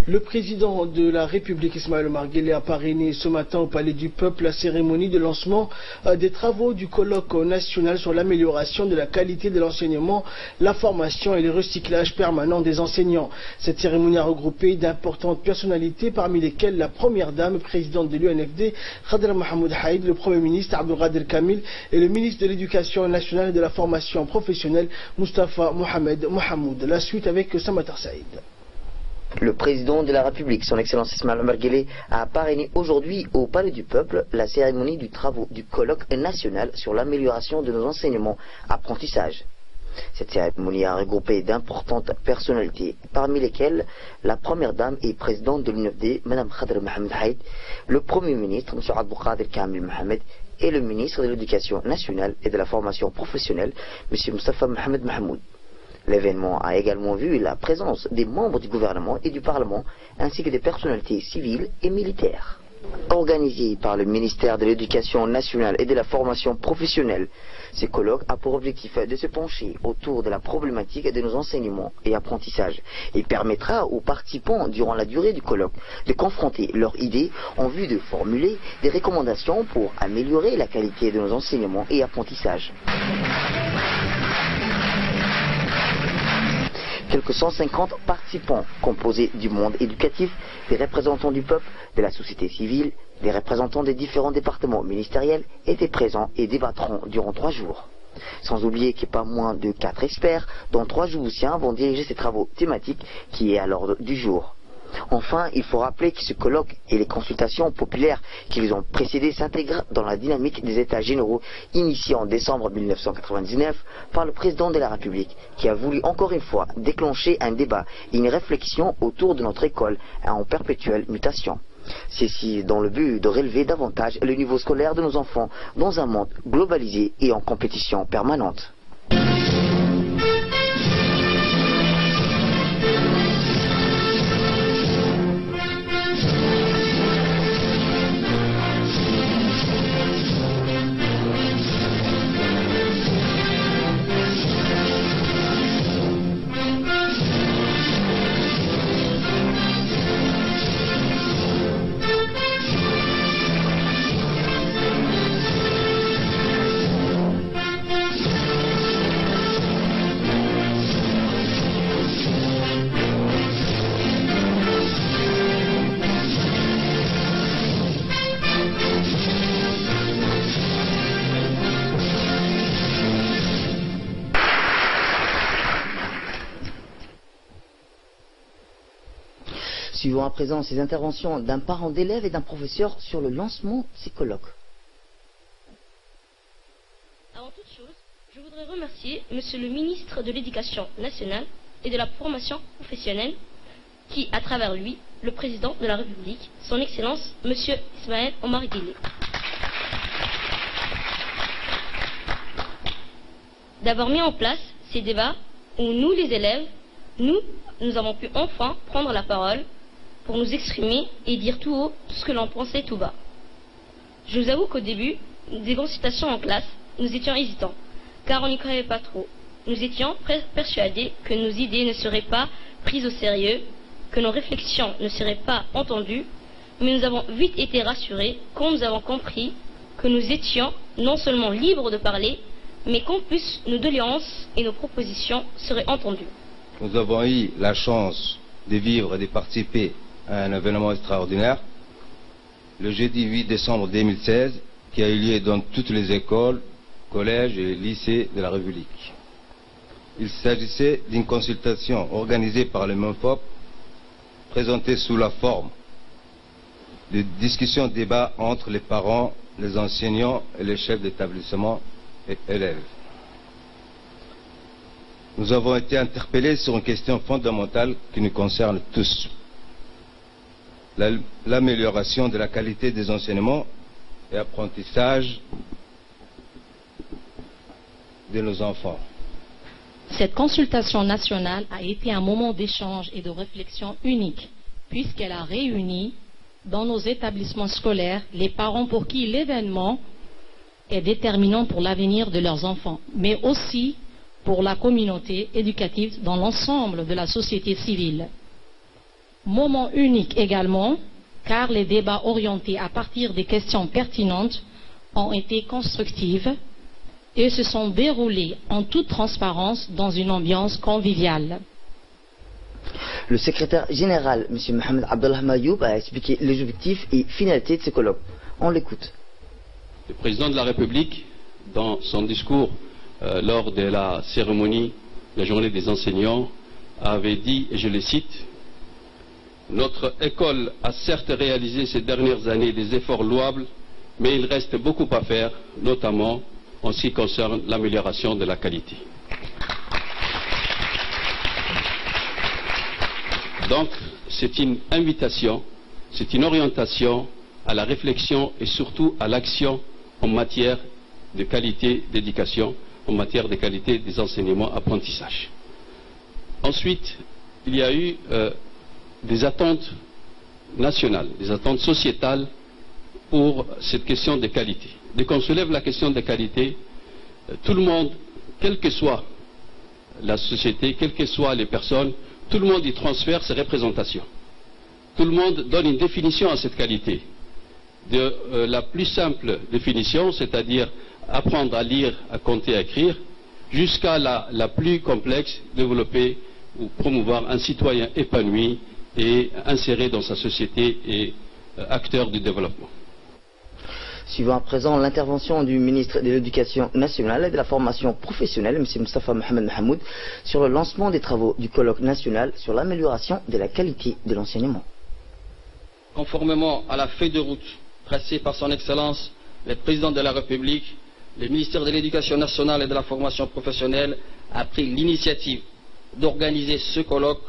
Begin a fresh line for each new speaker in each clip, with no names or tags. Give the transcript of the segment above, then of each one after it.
Le président de la République, Ismaël Omar Guelleh, a parrainé ce matin au Palais du Peuple la cérémonie de lancement des travaux du colloque national sur l'amélioration de la qualité de l'enseignement, la formation et le recyclage permanent des enseignants. Cette cérémonie a regroupé d'importantes personnalités, parmi lesquelles la première dame, présidente de l'UNFD, Khadra Mahmoud Haïd, le premier ministre Abdelkader Kamil et le ministre de l'Éducation nationale et de la formation professionnelle, Mustafa Mohamed Mohamoud. La suite avec Samatar Saïd.
Le président de la République, son Excellence Ismaël Omar Guelleh, a parrainé aujourd'hui au Palais du Peuple la cérémonie du travaux du colloque national sur l'amélioration de nos enseignements apprentissages. Cette cérémonie a regroupé d'importantes personnalités, parmi lesquelles la première dame et présidente de l'UNFD, Mme Khadra Mahmoud Haïd, le premier ministre, M. Abdelkader Kamil Mohamed, et le ministre de l'Éducation nationale et de la formation professionnelle, M. Mustafa Mohamed Mohamoud. L'événement a également vu la présence des membres du gouvernement et du Parlement, ainsi que des personnalités civiles et militaires. Organisé par le ministère de l'Éducation nationale et de la formation professionnelle, ce colloque a pour objectif de se pencher autour de la problématique de nos enseignements et apprentissages et permettra aux participants, durant la durée du colloque, de confronter leurs idées en vue de formuler des recommandations pour améliorer la qualité de nos enseignements et apprentissages. Quelques 150 participants composés du monde éducatif, des représentants du peuple, de la société civile, des représentants des différents départements ministériels étaient présents et débattront durant 3 jours. Sans oublier que pas moins de 4 experts, dont 3 Djiboutiens, vont diriger ces travaux thématiques qui est à l'ordre du jour. Enfin, il faut rappeler que ce colloque et les consultations populaires qui les ont précédés s'intègrent dans la dynamique des États généraux initiés en décembre 1999 par le président de la République, qui a voulu encore une fois déclencher un débat et une réflexion autour de notre école en perpétuelle mutation. Ceci dans le but de relever davantage le niveau scolaire de nos enfants dans un monde globalisé et en compétition permanente. Suivons à présent ces interventions d'un parent d'élève et d'un professeur sur le lancement de ces colloques.
Avant toute chose, je voudrais remercier Monsieur le ministre de l'Éducation nationale et de la formation professionnelle qui, à travers lui, le président de la République, son Excellence Monsieur Ismaël Omar Guelleh, d'avoir mis en place ces débats où nous, les élèves, nous avons pu enfin prendre la parole pour nous exprimer et dire tout haut tout ce que l'on pensait tout bas. Je vous avoue qu'au début des consultations en classe, nous étions hésitants, car on n'y croyait pas trop. Nous étions persuadés que nos idées ne seraient pas prises au sérieux, que nos réflexions ne seraient pas entendues, mais nous avons vite été rassurés quand nous avons compris que nous étions non seulement libres de parler, mais qu'en plus nos doléances et nos propositions seraient entendues.
Nous avons eu la chance de vivre et de participer à un événement extraordinaire, le jeudi 8 décembre 2016, qui a eu lieu dans toutes les écoles, collèges et lycées de la République. Il s'agissait d'une consultation organisée par le MENFOP, présentée sous la forme de discussions-débats entre les parents, les enseignants et les chefs d'établissement et élèves. Nous avons été interpellés sur une question fondamentale qui nous concerne tous. L'amélioration de la qualité des enseignements et apprentissages de nos enfants.
Cette consultation nationale a été un moment d'échange et de réflexion unique, puisqu'elle a réuni dans nos établissements scolaires les parents pour qui l'événement est déterminant pour l'avenir de leurs enfants, mais aussi pour la communauté éducative dans l'ensemble de la société civile. Moment unique également, car les débats orientés à partir des questions pertinentes ont été constructifs et se sont déroulés en toute transparence dans une ambiance conviviale.
Le secrétaire général, M. Mohamed Abdallah Mayoub, a expliqué les objectifs et finalités de ce colloque. On l'écoute.
Le président de la République, dans son discours lors de la cérémonie de la journée des enseignants, avait dit, et je le cite, « Notre école a certes réalisé ces dernières années des efforts louables, mais il reste beaucoup à faire, notamment en ce qui concerne l'amélioration de la qualité. » Donc, c'est une invitation, c'est une orientation à la réflexion et surtout à l'action en matière de qualité d'éducation, en matière de qualité des enseignements apprentissages. Ensuite, il y a eu des attentes nationales, des attentes sociétales pour cette question de qualité. Dès qu'on soulève la question de qualité, tout le monde, quelle que soit la société, quelles que soient les personnes, tout le monde y transfère ses représentations. Tout le monde donne une définition à cette qualité. De la plus simple définition, c'est-à-dire apprendre à lire, à compter, à écrire, jusqu'à la plus complexe, développer ou promouvoir un citoyen épanoui et inséré dans sa société et acteur du développement.
Suivant à présent l'intervention du ministre de l'Éducation nationale et de la formation professionnelle, M. Moustapha Mohamed Mahamoud, sur le lancement des travaux du colloque national sur l'amélioration de la qualité de l'enseignement.
Conformément à la feuille de route tracée par son Excellence, le Président de la République, le ministère de l'Éducation nationale et de la formation professionnelle a pris l'initiative d'organiser ce colloque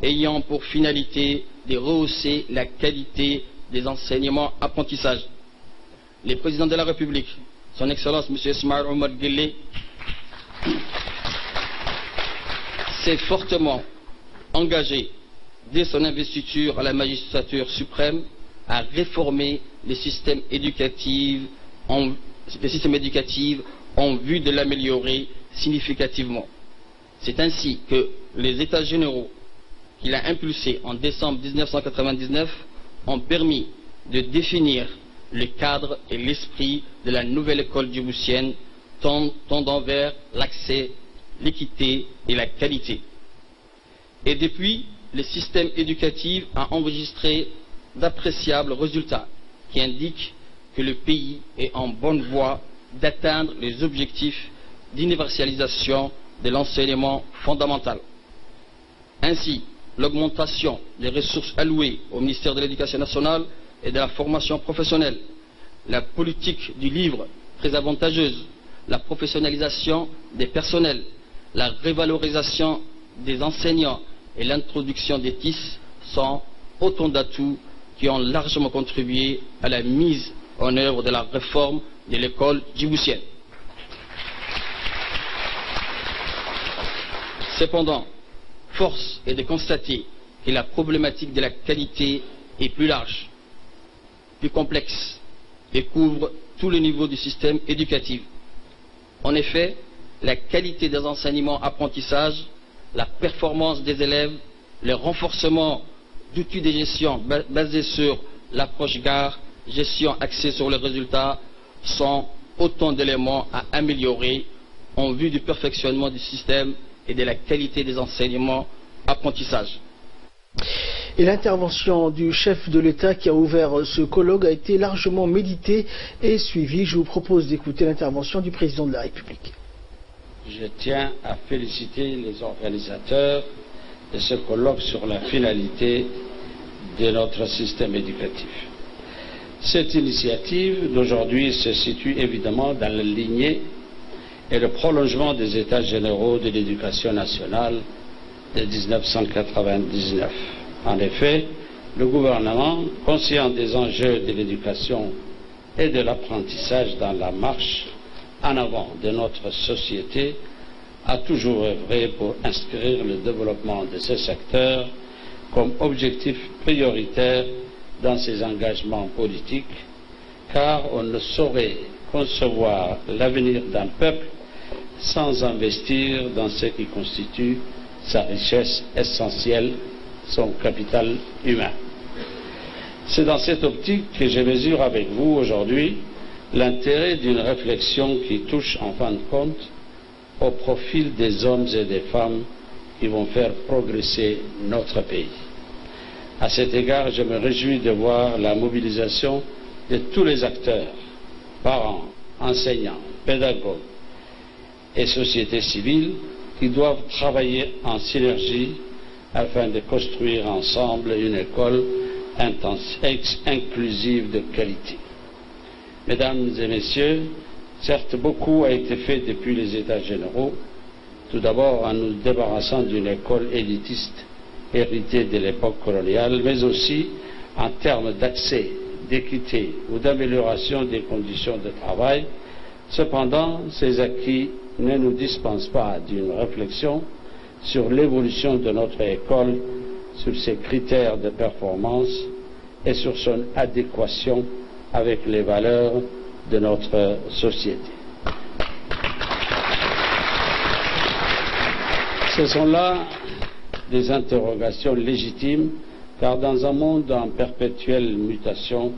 ayant pour finalité de rehausser la qualité des enseignements apprentissages. Le Président de la République, son Excellence M. Ismaïl Omar Guelleh, s'est fortement engagé dès son investiture à la magistrature suprême à réformer les systèmes éducatifs en vue de l'améliorer significativement. C'est ainsi que les États généraux qu'il a impulsés en décembre 1999 ont permis de définir le cadre et l'esprit de la nouvelle école djiboutienne tendant vers l'accès, l'équité et la qualité. Et depuis, le système éducatif a enregistré d'appréciables résultats qui indiquent que le pays est en bonne voie d'atteindre les objectifs d'universalisation de l'enseignement fondamental. Ainsi, l'augmentation des ressources allouées au ministère de l'Éducation nationale et de la formation professionnelle, la politique du livre très avantageuse, la professionnalisation des personnels, la révalorisation des enseignants et l'introduction des TIS sont autant d'atouts qui ont largement contribué à la mise en œuvre de la réforme de l'école djiboutienne. Cependant, force est de constater que la problématique de la qualité est plus large, plus complexe et couvre tous les niveaux du système éducatif. En effet, la qualité des enseignements apprentissages, la performance des élèves, le renforcement d'outils de gestion basés sur l'approche GAR, gestion axée sur les résultats, sont autant d'éléments à améliorer en vue du perfectionnement du système et de la qualité des enseignements apprentissages.
Et l'intervention du chef de l'État qui a ouvert ce colloque a été largement méditée et suivie. Je vous propose d'écouter l'intervention du président de la République.
Je tiens à féliciter les organisateurs de ce colloque sur la finalité de notre système éducatif. Cette initiative d'aujourd'hui se situe évidemment dans la lignée et le prolongement des États généraux de l'éducation nationale de 1999. En effet, le gouvernement, conscient des enjeux de l'éducation et de l'apprentissage dans la marche en avant de notre société, a toujours œuvré pour inscrire le développement de ce secteur comme objectif prioritaire dans ses engagements politiques, car on ne saurait concevoir l'avenir d'un peuple sans investir dans ce qui constitue sa richesse essentielle, son capital humain. C'est dans cette optique que je mesure avec vous aujourd'hui l'intérêt d'une réflexion qui touche en fin de compte au profil des hommes et des femmes qui vont faire progresser notre pays. À cet égard, je me réjouis de voir la mobilisation de tous les acteurs, parents, enseignants, pédagogues et société civile qui doivent travailler en synergie afin de construire ensemble une école inclusive de qualité. Mesdames et messieurs, certes beaucoup a été fait depuis les États généraux, tout d'abord en nous débarrassant d'une école élitiste héritée de l'époque coloniale, mais aussi en termes d'accès, d'équité ou d'amélioration des conditions de travail. Cependant, ces acquis ne nous dispensent pas d'une réflexion sur l'évolution de notre école, sur ses critères de performance et sur son adéquation avec les valeurs de notre société. Ce sont là des interrogations légitimes, car dans un monde en perpétuelle mutation,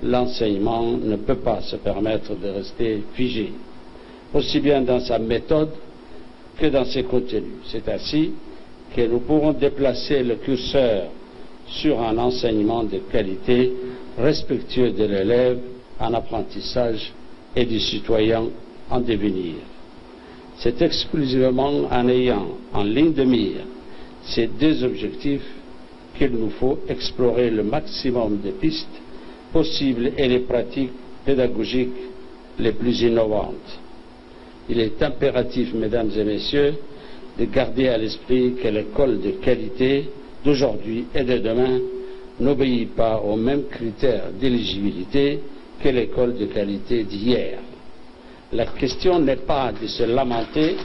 l'enseignement ne peut pas se permettre de rester figé, aussi bien dans sa méthode que dans ses contenus. C'est ainsi que nous pourrons déplacer le curseur sur un enseignement de qualité, respectueux de l'élève en apprentissage et du citoyen en devenir. C'est exclusivement en ayant en ligne de mire ces deux objectifs qu'il nous faut explorer le maximum de pistes possibles et les pratiques pédagogiques les plus innovantes. Il est impératif, mesdames et messieurs, de garder à l'esprit que l'école de qualité d'aujourd'hui et de demain n'obéit pas aux mêmes critères d'éligibilité que l'école de qualité d'hier. La question n'est pas de se lamenter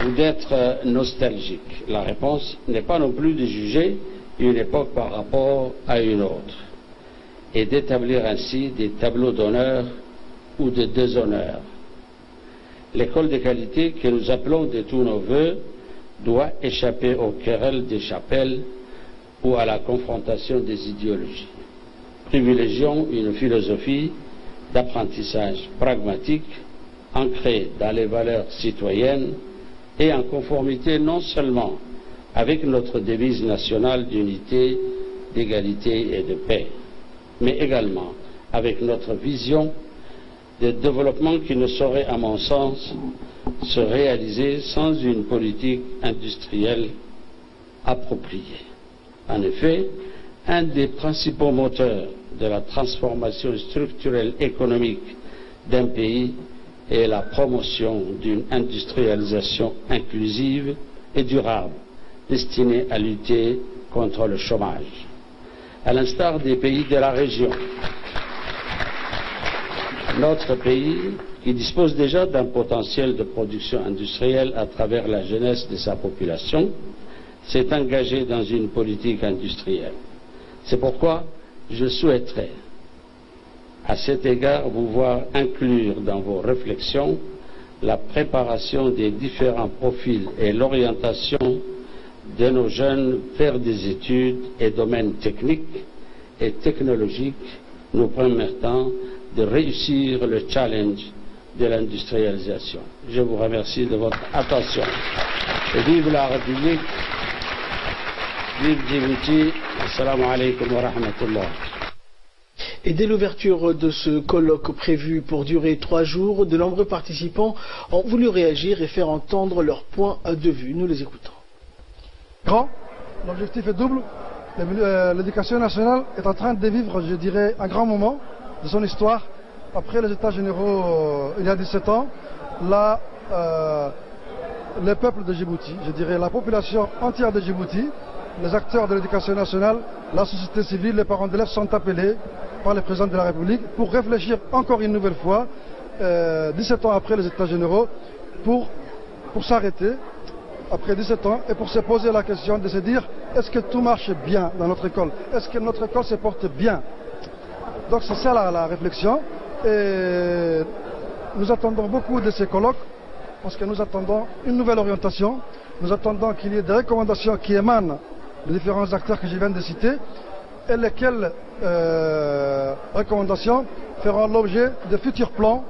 ou d'être nostalgique. La réponse n'est pas non plus de juger une époque par rapport à une autre et d'établir ainsi des tableaux d'honneur ou de déshonneur. L'école de qualité que nous appelons de tous nos voeux doit échapper aux querelles des chapelles ou à la confrontation des idéologies. Privilégions une philosophie d'apprentissage pragmatique, ancrée dans les valeurs citoyennes et en conformité non seulement avec notre devise nationale d'unité, d'égalité et de paix, mais également avec notre vision de développement qui ne saurait, à mon sens, se réaliser sans une politique industrielle appropriée. En effet, un des principaux moteurs de la transformation structurelle économique d'un pays est la promotion d'une industrialisation inclusive et durable, destinée à lutter contre le chômage. À l'instar des pays de la région, notre pays, qui dispose déjà d'un potentiel de production industrielle à travers la jeunesse de sa population, s'est engagé dans une politique industrielle. C'est pourquoi je souhaiterais, à cet égard, vous voir inclure dans vos réflexions la préparation des différents profils et l'orientation de nos jeunes vers des études et domaines techniques et technologiques nous permettant de réussir le challenge de l'industrialisation. Je vous remercie de votre attention. Et vive la République, vive Djibouti, assalamu alaikum wa rahmatullah.
Et dès l'ouverture de ce colloque prévu pour durer 3 jours, de nombreux participants ont voulu réagir et faire entendre leur point de vue. Nous les écoutons.
L'objectif est double. L'éducation nationale est en train de vivre, je dirais, un grand moment de son histoire. Après les États généraux, il y a 17 ans, là, le peuple de Djibouti, je dirais la population entière de Djibouti, les acteurs de l'éducation nationale, la société civile, les parents d'élèves sont appelés par le président de la République pour réfléchir encore une nouvelle fois, 17 ans après les États généraux, pour s'arrêter après 17 ans et pour se poser la question de se dire est-ce que tout marche bien dans notre école? Est-ce que notre école se porte bien? Donc c'est ça la réflexion et nous attendons beaucoup de ces colloques parce que nous attendons une nouvelle orientation. Nous attendons qu'il y ait des recommandations qui émanent des différents acteurs que je viens de citer, et lesquelles recommandations feront l'objet de futurs plans